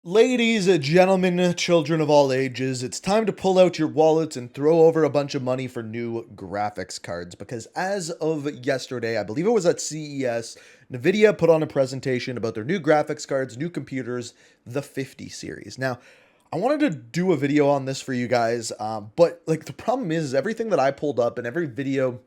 Ladies, gentlemen, children of all ages, it's time to pull out your wallets and throw over a bunch of money for new graphics cards because as of yesterday, I believe it was at CES, Nvidia put on a presentation about their new graphics cards, new computers, the 50 series. Now, I wanted to do a video on this for you guys, but like the problem is everything that I pulled up and every video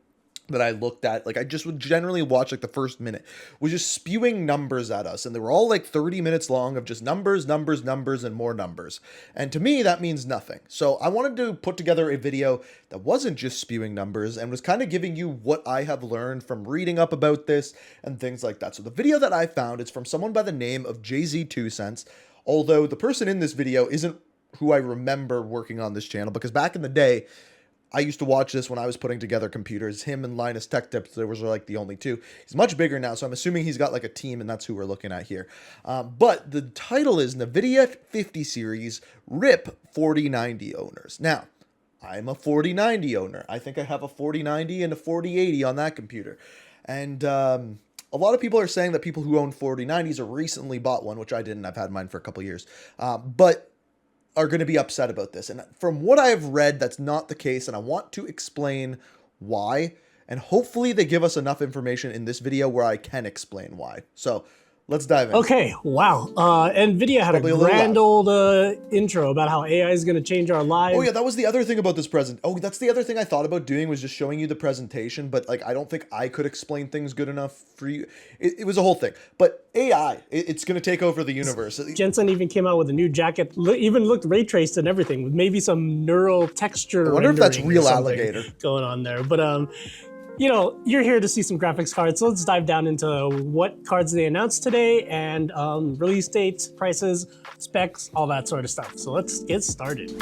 that I looked at, like I just would generally watch like the first minute, was just spewing numbers at us. And they were all like 30 minutes long of just numbers, numbers, numbers, and more numbers. And to me, that means nothing. So I wanted to put together a video that wasn't just spewing numbers and was kind of giving you what I have learned from reading up about this and things like that. So the video that I found is from someone by the name of JZ2cents. Although the person in this video isn't who I remember working on this channel, because back in the day, I used to watch this when I was putting together computers. Him and Linus Tech Tips, there was like the only two. He's much bigger now, so I'm assuming he's got like a team, and that's who we're looking at here. But the title is Nvidia 50 Series RIP 4090 Owners. Now, I'm a 4090 owner. I think I have a 4090 and a 4080 on that computer. And a lot of people are saying that people who own 4090s or recently bought one, which I didn't. I've had mine for a couple years. But are going to be upset about this. And from what I've read, that's not the case. And I want to explain why. And hopefully they give us enough information in this video where I can explain why. So let's dive in. Okay, wow. Nvidia had a grand old intro about how AI is going to change our lives. Oh yeah, that was the other thing about this present. Oh, that's the other thing I thought about doing, was just showing you the presentation. But like, I don't think I could explain things good enough for you. It was a whole thing. But AI, it's going to take over the universe. Jensen even came out with a new jacket, even looked ray traced and everything, with maybe some neural texture. I wonder if that's real alligator going on there. But you know, you're here to see some graphics cards, so let's dive down into what cards they announced today and release dates, prices, specs, all that sort of stuff. So let's get started.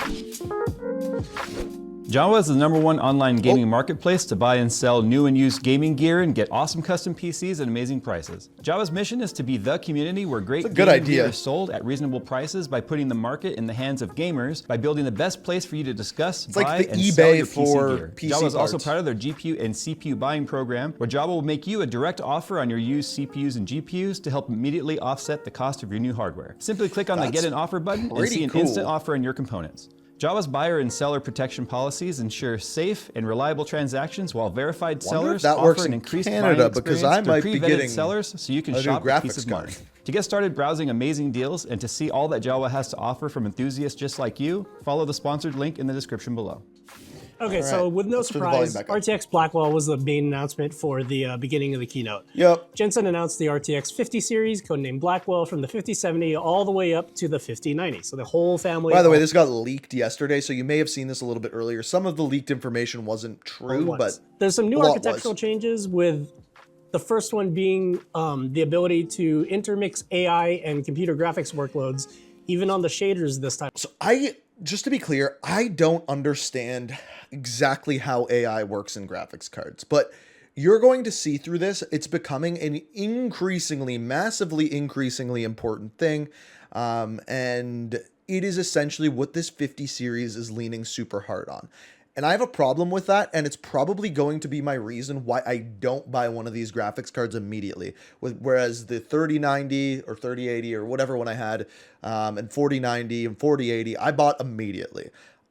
Java is the #1 online gaming marketplace to buy and sell new and used gaming gear and get awesome custom PCs at amazing prices. Java's mission is to be the community where great gaming gear is sold at reasonable prices by putting the market in the hands of gamers, by building the best place for you to discuss, buy, and sell your PC gear. Java is also proud of their GPU and CPU buying program, where Java will make you a direct offer on your used CPUs and GPUs to help immediately offset the cost of your new hardware. Simply click on the Get an Offer button and see an instant offer on your components. Java's buyer and seller protection policies ensure safe and reliable transactions, while verified sellers offer an increased buying experience through pre-vetted sellers, so you can shop with peace of mind. To get started browsing amazing deals and to see all that Java has to offer from enthusiasts just like you, follow the sponsored link in the description below. Okay, so with no surprise, RTX Blackwell was the main announcement for the beginning of the keynote. Yep. Jensen announced the RTX 50 series, codenamed Blackwell, from the 5070 all the way up to the 5090. So the whole family. By the way, this got leaked yesterday, so you may have seen this a little bit earlier. Some of the leaked information wasn't true, but there's some new architectural changes, with the first one being the ability to intermix AI and computer graphics workloads, even on the shaders this time. So just to be clear, I don't understand exactly how AI works in graphics cards, but you're going to see through this, it's becoming an increasingly, massively increasingly important thing. And it is essentially what this 50 series is leaning super hard on. And I have a problem with that, and it's probably going to be my reason why I don't buy one of these graphics cards immediately. Whereas the 3090 or 3080 or whatever one I had, and 4090 and 4080, I bought immediately.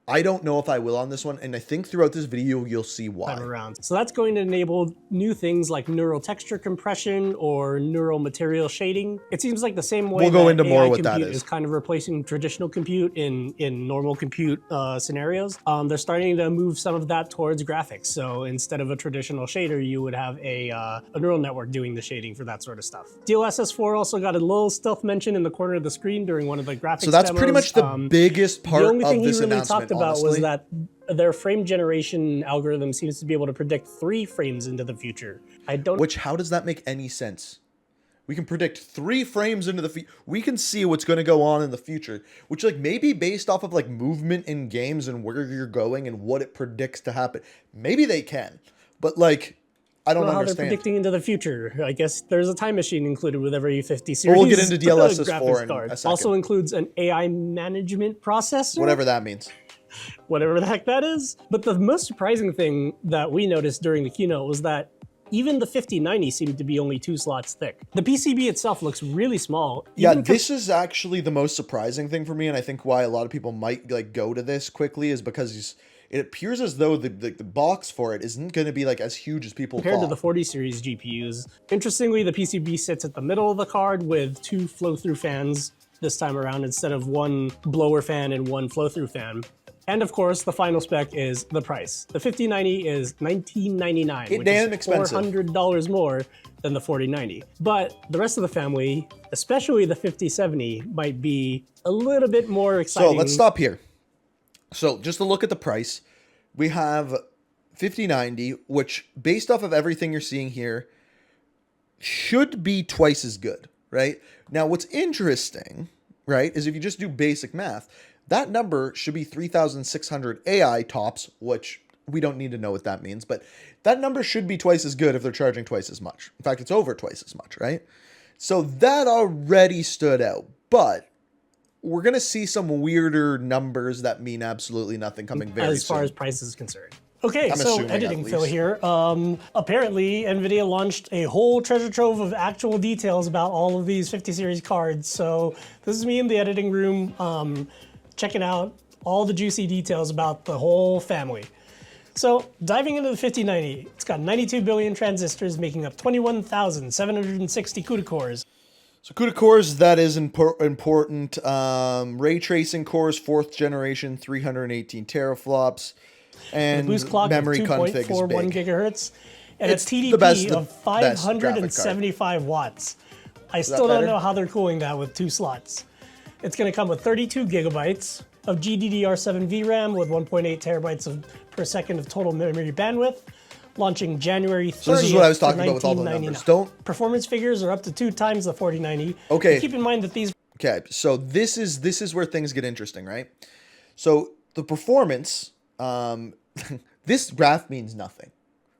I don't know if I will on this one, and I think throughout this video you'll see why. So that's going to enable new things like neural texture compression or neural material shading. It seems like the same way we'll go into AI more what that is kind of replacing traditional compute in normal compute scenarios. They're starting to move some of that towards graphics. So instead of a traditional shader, you would have a neural network doing the shading for that sort of stuff. DLSS 4 also got a little stealth mention in the corner of the screen during one of the graphics So that's demos. Pretty much the biggest part of this announcement. About was that their frame generation algorithm seems to be able to predict 3 frames into the future. How does that make any sense? We can predict 3 frames into the future. We can see what's going to go on in the future, which like maybe based off of like movement in games and where you're going and what it predicts to happen. Maybe they can, but like, I don't understand. How they're predicting into the future. I guess there's a time machine included with every 50 series. We'll get into DLSS 4 in a second. Also includes an AI management processor. Whatever that means. Whatever the heck that is. But the most surprising thing that we noticed during the keynote was that Even the 5090 seemed to be only 2 slots thick. The PCB itself looks really small. Yeah, this is actually the most surprising thing for me, and I think why a lot of people might like go to this quickly is because it appears as though the box for it isn't going to be like as huge as people compared thought. to the 40 series GPUs. Interestingly, the PCB sits at the middle of the card with 2 flow-through fans this time around instead of 1 blower fan and 1 flow-through fan. And of course, the final spec is the price. The 5090 is $1999, which is $400 more than the 4090. But the rest of the family, especially the 5070, might be a little bit more exciting. So let's stop here. So just to look at the price, we have 5090, which based off of everything you're seeing here, should be twice as good, right? Now, what's interesting, right, is if you just do basic math, that number should be 3,600 AI tops, which we don't need to know what that means, but that number should be twice as good if they're charging twice as much. In fact, it's over twice as much, right? So that already stood out, but we're going to see some weirder numbers that mean absolutely nothing coming very soon. As far as price is concerned. Okay, so editing Phil here. Apparently, Nvidia launched a whole treasure trove of actual details about all of these 50 series cards. So this is me in the editing room checking out all the juicy details about the whole family. So diving into the 5090, it's got 92 billion transistors making up 21,760 CUDA cores. So CUDA cores, that is important. Ray tracing cores, 4th generation, 318 teraflops. And the boost clock memory of config is 2.41 big. gigahertz. And It's a TDP the best of 575 watts. I still don't know how they're cooling that with 2 slots. It's going to come with 32 gigabytes of GDDR7 VRAM with 1.8 terabytes per second of total memory bandwidth, launching January 30th. So this is what I was talking about with all the numbers. Performance figures are up to 2 times the 4090. Okay. But keep in mind that these. Okay, so this is where things get interesting, right? So the performance, this graph means nothing.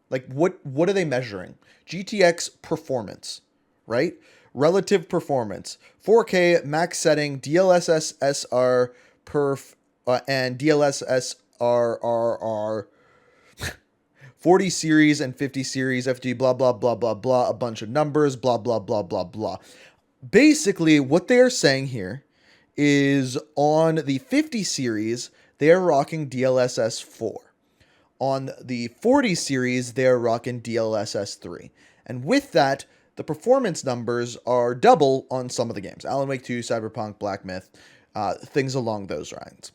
Like what are they measuring? GTX performance, right? Relative performance, 4K max setting, DLSS SR perf, and DLSS RRR, 40 series and 50 series FD, blah, blah, blah, blah, blah, a bunch of numbers, blah, blah, blah, blah, blah. Basically, what they are saying here is on the 50 series, they are rocking DLSS 4. On the 40 series, they're rocking DLSS 3. And with that, the performance numbers are double on some of the games. Alan Wake 2, Cyberpunk, Black Myth, things along those lines.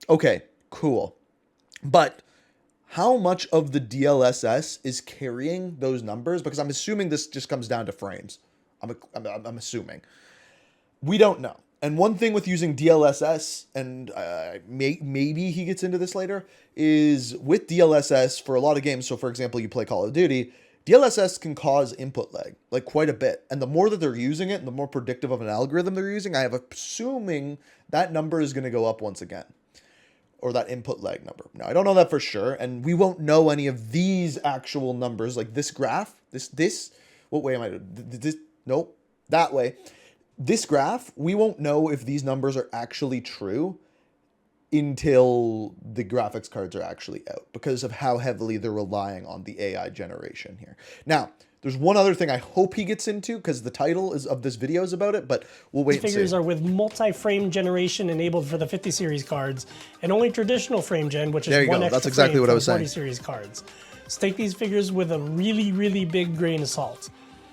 Okay, cool. But how much of the DLSS is carrying those numbers? Because I'm assuming this just comes down to frames. I'm assuming. We don't know. And one thing with using DLSS, and maybe he gets into this later, is with DLSS for a lot of games, so for example, you play Call of Duty, DLSS can cause input lag, like quite a bit. And the more that they're using it, and the more predictive of an algorithm they're using, I have assuming that number is going to go up once again. Or that input lag number. Now, I don't know that for sure, and we won't know any of these actual numbers, like this graph, what way am I doing? Nope, that way. This graph, we won't know if these numbers are actually true until the graphics cards are actually out because of how heavily they're relying on the AI generation here. Now, there's one other thing I hope he gets into because the title of this video is about it, but we'll wait and see. These figures are with multi-frame generation enabled for the 50 series cards and only traditional frame gen, which is one extra That's exactly frame what I was for 40 saying. series cards. So take these figures with a really, really big grain of salt.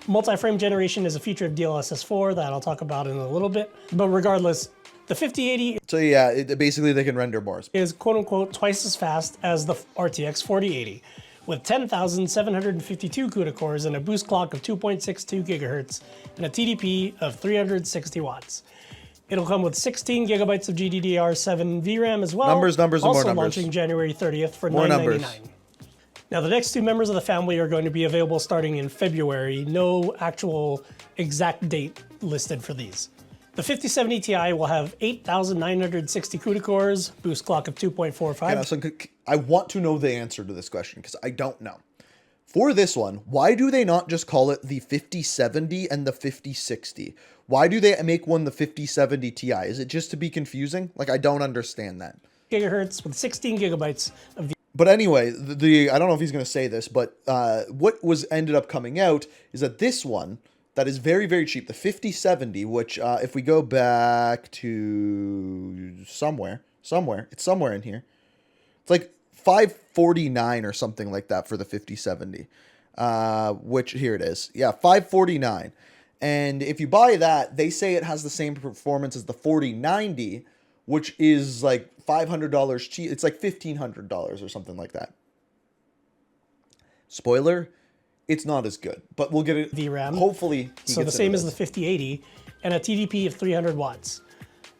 Multi-frame generation is a feature of DLSS 4 that I'll talk about in a little bit. But regardless, the 5080 so yeah, basically they can render more. Is quote-unquote twice as fast as the RTX 4080 with 10,752 CUDA cores and a boost clock of 2.62 gigahertz and a TDP of 360 watts. It'll come with 16 gigabytes of GDDR7 VRAM as well. Numbers, and more numbers. Also launching January 30th for $999. Now, the next 2 members of the family are going to be available starting in February. No actual exact date listed for these. The 5070 Ti will have 8,960 CUDA cores, boost clock of 2.45. So I want to know the answer to this question because I don't know. For this one, why do they not just call it the 5070 and the 5060? Why do they make one the 5070 Ti? Is it just to be confusing? Like, I don't understand that. Gigahertz with 16 gigabytes of But anyway, the I don't know if he's going to say this, but what was ended up coming out is that this one that is very, very cheap, the 5070, which if we go back to somewhere, it's somewhere in here. It's like $549 or something like that for the 5070. Which here it is. Yeah, $549. And if you buy that, they say it has the same performance as the 4090, which is like $500 cheap. It's like $1,500 or something like that. Spoiler, it's not as good, but we'll get it. VRAM. Hopefully, so the same as the 5080 and a TDP of 300 watts.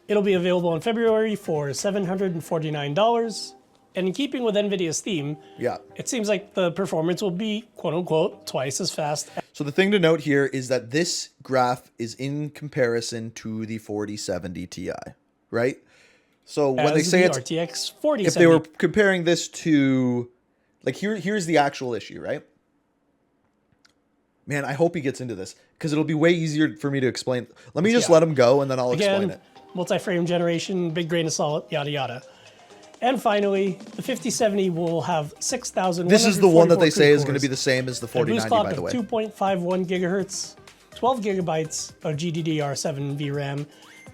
It'll be available in February for $749. And in keeping with NVIDIA's theme, yeah, it seems like the performance will be, quote unquote, twice as fast. So the thing to note here is that this graph is in comparison to the 4070 Ti, right? So when they say it's RTX 4070, if they were comparing this to, like, here's the actual issue, right? Man, I hope he gets into this because it'll be way easier for me to explain. Let me just let him go and then I'll explain it. Multi-frame generation, big grain of salt, yada yada. And finally, the 5070 will have 6,000. This is the one that they say is going to be the same as the 4090, by the way. 2.51 gigahertz, 12 gigabytes of GDDR7 VRAM,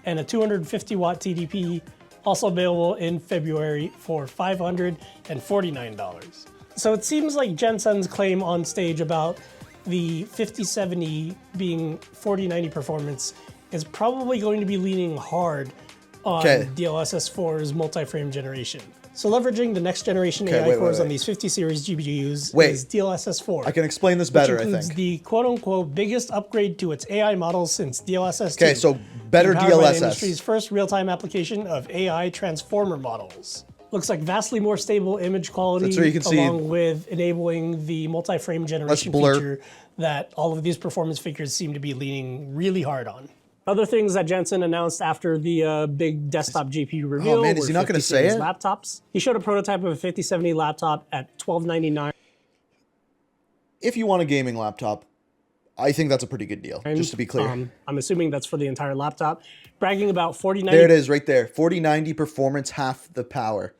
and a 250 watt TDP, also available in February for $549. So it seems like Jensen's claim on stage about the 5070 being 4090 performance is probably going to be leaning hard on DLSS 4's multi-frame generation. So leveraging the next generation AI cores on these 50 series GPUs is DLSS 4. I can explain this better, which includes the quote-unquote biggest upgrade to its AI models since DLSS 2. Okay, so better DLSS. The industry's first real-time application of AI transformer models. Looks like vastly more stable image quality, that's where you can along with enabling the multi-frame generation feature that all of these performance figures seem to be leaning really hard on. Other things that Jensen announced after the big desktop GPU reveal were is he not going to say it? Laptops. He showed a prototype of a 5070 laptop at $1,299. If you want a gaming laptop, I think that's a pretty good deal, just to be clear. I'm assuming that's for the entire laptop. Bragging about 4090. There it is right there. 4090 performance, half the power.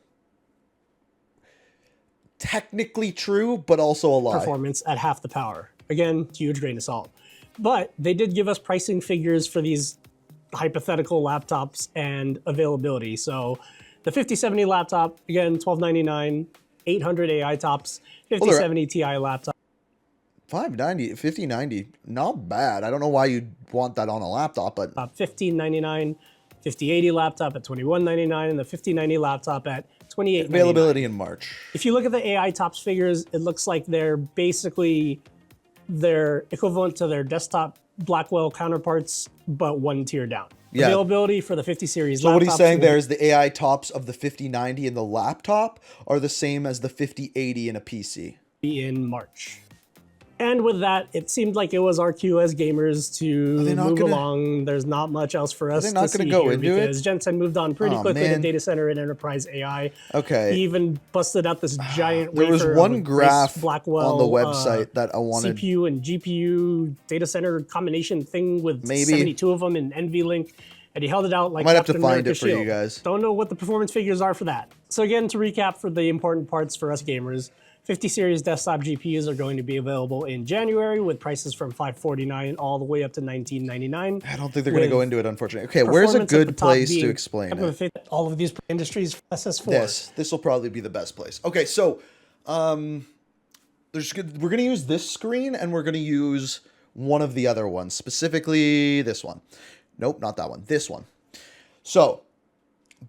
Technically true, but also a lie. Performance at half the power. Again, huge grain of salt. But they did give us pricing figures for these hypothetical laptops and availability. So the 5070 laptop, again, $1,299, 800 AI tops, 5070 Ti laptop. 590, 5090, not bad. I don't know why you'd want that on a laptop, but $1,599, 5080 laptop at $2,199, and the 5090 laptop at $2,899. Availability in March. If you look at the AI tops figures, it looks like they're basically they're equivalent to their desktop Blackwell counterparts, but one tier down. Yeah. Availability for the 50 series. So what he's saying there is the AI tops of the 5090 in the laptop are the same as the 5080 in a PC. In March. And with that, it seemed like it was our cue as gamers to move along. There's not much else for us to see here because Jensen moved on pretty quickly to data center and enterprise AI. Okay. He even busted out this giant there was one graph Blackwell, on the website that I wanted. CPU and GPU data center combination thing with 72 of them in NVLink. And he held it out like I might have to find America it for you guys. Don't know what the performance figures are for that. So again, to recap for the important parts for us gamers, 50 series desktop GPUs are going to be available in January with prices from $549 all the way up to $1999. I don't think they're going to go into it, unfortunately. Okay, where's a good place to explain it? All of these industries, SS4. This will probably be the best place. Okay, so we're going to use this screen and we're going to use one of the other ones, specifically this one. Nope, not that one. This one. So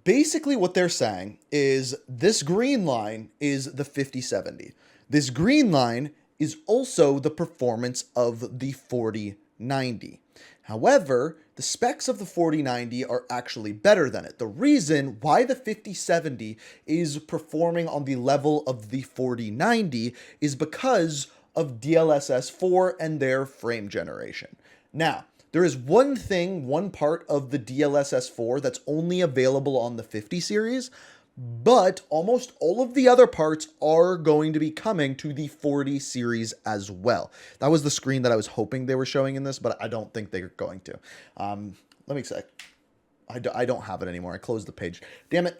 basically what they're saying is this green line is the 5070. This green line is also the performance of the 4090. However, the specs of the 4090 are actually better than it. The reason why the 5070 is performing on the level of the 4090 is because of DLSS 4 and their frame generation. Now, there is one part of the DLSS 4 that's only available on the 50 series, but almost all of the other parts are going to be coming to the 40 series as well. That was the screen that I was hoping they were showing in this, but I don't think they're going to. Let me check. I don't have it anymore. I closed the page. Damn it.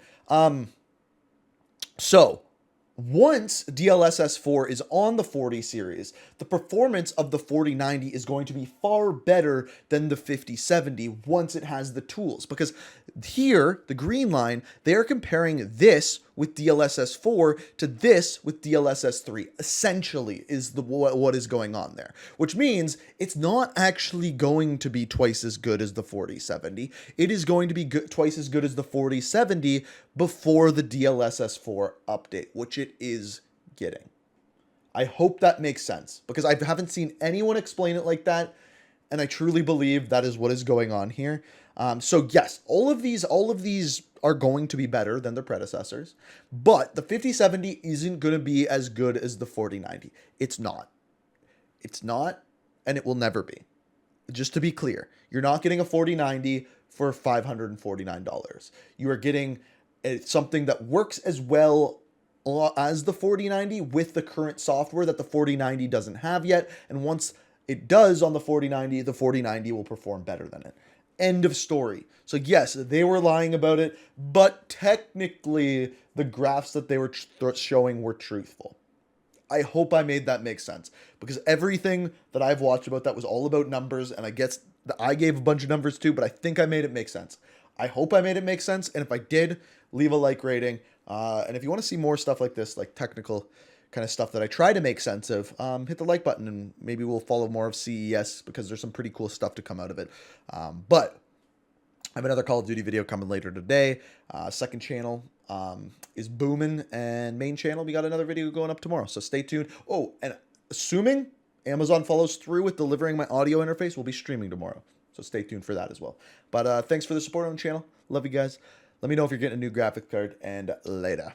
So once DLSS 4 is on the 40 series, the performance of the 4090 is going to be far better than the 5070 once it has the tools. Because here, the green line, they're comparing this with DLSS 4 to this with DLSS 3, essentially, is what is going on there. Which means it's not actually going to be twice as good as the 4070. It is going to be twice as good as the 4070 before the DLSS 4 update, which it is getting. I hope that makes sense, because I haven't seen anyone explain it like that, and I truly believe that is what is going on here. So yes, all of these are going to be better than their predecessors, but the 5070 isn't going to be as good as the 4090. It's not. It's not, and it will never be. Just to be clear, you're not getting a 4090 for $549. You are getting something that works as well as the 4090 with the current software that the 4090 doesn't have yet, and once it does on the 4090 will perform better than it. End of story. So yes, they were lying about it, but technically the graphs that they were showing were truthful. I hope I made that make sense, because everything that I've watched about that was all about numbers, and I guess I gave a bunch of numbers too, but I think I made it make sense. I hope I made it make sense, and if I did, leave a like rating. And if you want to see more stuff like this, like technical kind of stuff that I try to make sense of, hit the like button, and maybe we'll follow more of CES, because there's some pretty cool stuff to come out of it. But I have another Call of Duty video coming later today. Second channel is booming, and main channel, we got another video going up tomorrow, so stay tuned. Oh, and assuming Amazon follows through with delivering my audio interface, we'll be streaming tomorrow, so stay tuned for that as well. But thanks for the support on the channel. Love you guys. Let me know if you're getting a new graphics card, and later.